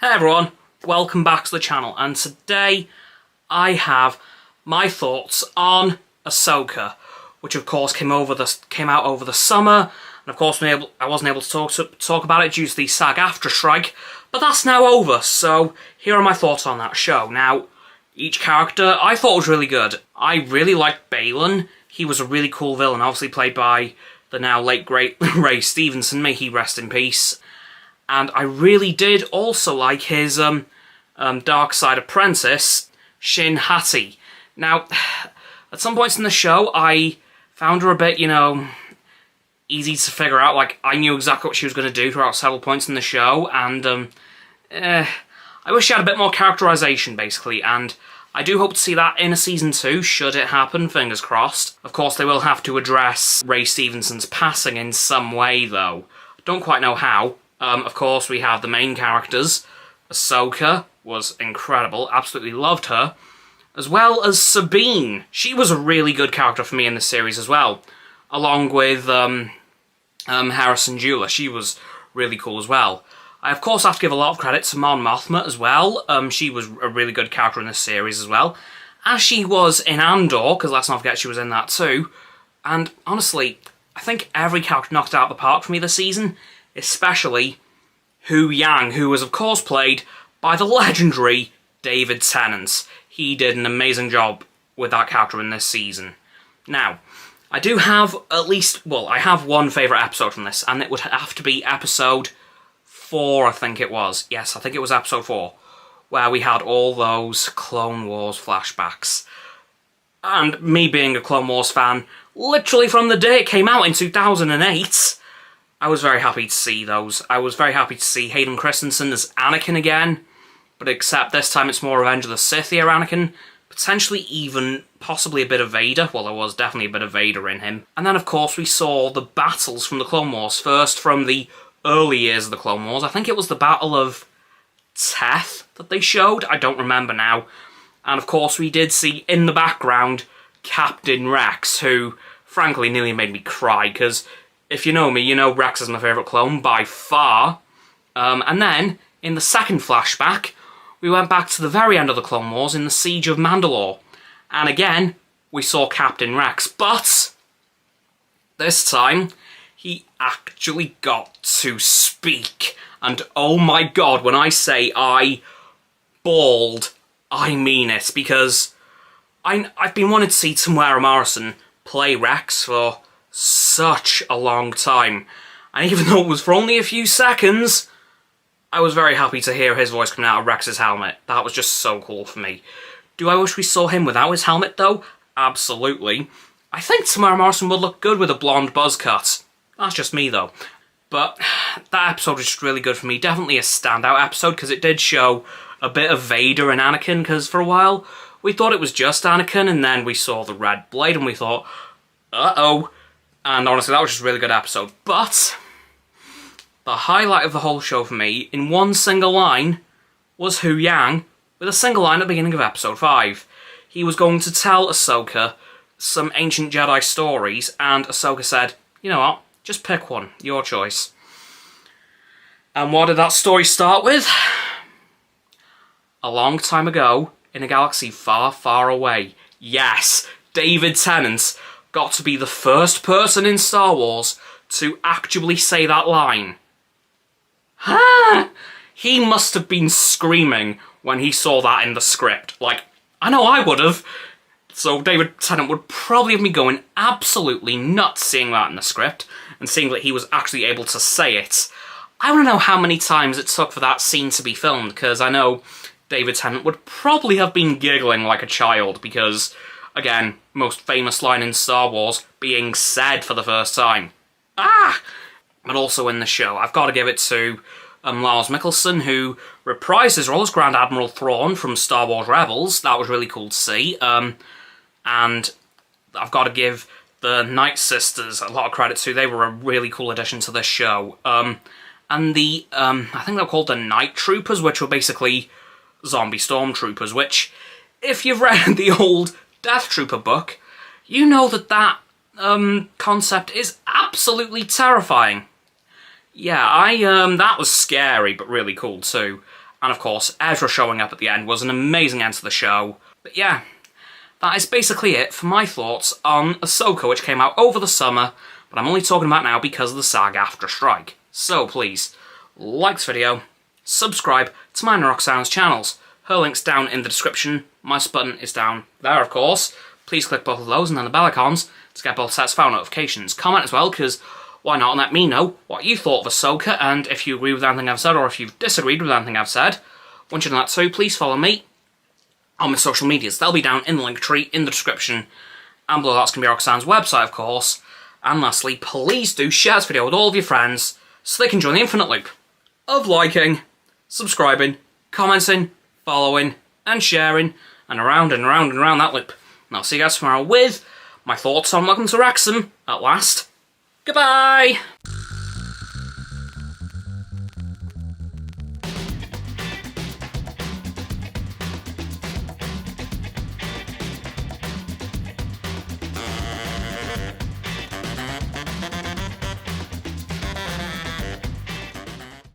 Hey everyone, welcome back to the channel, and today I have my thoughts on Ahsoka, which of course came out over the summer, and of course I wasn't able to talk about it due to the SAG-AFTRA strike, but that's now over, so here are my thoughts on that show. Now, each character I thought was really good. I really liked Balin. He was a really cool villain, obviously played by the now late great Ray Stevenson, may he rest in peace. And I really did also like his dark side apprentice, Shin Hati. Now, at some points in the show, I found her a bit, easy to figure out. Like, I knew exactly what she was going to do throughout several points in the show, and I wish she had a bit more characterization, basically, and I do hope to see that in a Season 2, should it happen, fingers crossed. Of course, they will have to address Ray Stevenson's passing in some way, though. Don't quite know how. Of course, we have the main characters. Ahsoka was incredible, absolutely loved her. As well as Sabine. She was a really good character for me in the series as well. Along with Harrison Jewler. She was really cool as well. I, of course, have to give a lot of credit to Mon Mothma as well. She was a really good character in this series as well. As she was in Andor, because let's not forget she was in that too. And honestly, I think every character knocked it out of the park for me this season. Especially Hu Yang, who was of course played by the legendary David Tennant. He did an amazing job with that character in this season. Now, I do have I have one favourite episode from this, and it would have to be episode 4, I think it was. Yes, I think it was episode 4, where we had all those Clone Wars flashbacks. And me being a Clone Wars fan, literally from the day it came out in 2008, I was very happy to see those. I was very happy to see Hayden Christensen as Anakin again, but except this time it's more Revenge of the Sith era Anakin, potentially even possibly a bit of Vader. Well, there was definitely a bit of Vader in him. And then, of course, we saw the battles from the Clone Wars, first from the early years of the Clone Wars. I think it was the Battle of Teth that they showed. I don't remember now. And, of course, we did see in the background Captain Rex, who, frankly, nearly made me cry, because if you know me, you know Rex is my favourite clone, by far. And then, in the second flashback, we went back to the very end of the Clone Wars in the Siege of Mandalore. And again, we saw Captain Rex, but this time, he actually got to speak. And oh my god, when I say I bawled, I mean it, because I've been wanting to see Temuera Morrison play Rex for such a long time, and even though it was for only a few seconds, I was very happy to hear his voice coming out of Rex's helmet. That was just so cool for me. Do I wish we saw him without his helmet though? Absolutely. I think Temuera Morrison would look good with a blonde buzz cut. That's just me though. But that episode was just really good for me. Definitely a standout episode, because it did show a bit of Vader and Anakin, because for a while we thought it was just Anakin, and then we saw the red blade and we thought, uh-oh. And honestly, that was just a really good episode. But the highlight of the whole show for me, in one single line, was Hu Yang, with a single line at the beginning of episode 5. He was going to tell Ahsoka some ancient Jedi stories, and Ahsoka said, you know what, just pick one, your choice. And what did that story start with? A long time ago, in a galaxy far, far away. Yes, David Tennant got to be the first person in Star Wars to actually say that line. He must have been screaming when he saw that in the script. Like, I know I would have. So David Tennant would probably have been going absolutely nuts seeing that in the script, and seeing that he was actually able to say it. I want to know how many times it took for that scene to be filmed, because I know David Tennant would probably have been giggling like a child, because, again, most famous line in Star Wars being said for the first time. But also in the show, I've got to give it to Lars Mikkelsen, who reprised his role as Grand Admiral Thrawn from Star Wars Rebels. That was really cool to see. And I've got to give the Night Sisters a lot of credit too. They were a really cool addition to this show. And the, I think they're called the Night Troopers, which were basically zombie stormtroopers, which, if you've read the old Death Trooper book, you know that concept is absolutely terrifying. Yeah, that was scary, but really cool too. And of course, Ezra showing up at the end was an amazing end to the show. But yeah, that is basically it for my thoughts on Ahsoka, which came out over the summer, but I'm only talking about now because of the SAG-AFTRA strike. So please, like this video, subscribe to mine and Roxanne's channels. Her link's down in the description, my button is down there of course. Please click both of those and then the bell icons to get both sets of file notifications. Comment as well, because why not, and let me know what you thought of Ahsoka, and if you agree with anything I've said, or if you've disagreed with anything I've said. Once you've done that too, please follow me on my social medias. They'll be down in the link tree in the description, and below that's going to be Roxanne's website, of course. And lastly, please do share this video with all of your friends, so they can join the infinite loop of liking, subscribing, commenting, following, and sharing, and around and around and around that loop. And I'll see you guys tomorrow with my thoughts on Welcome to Wrexham at last. Goodbye!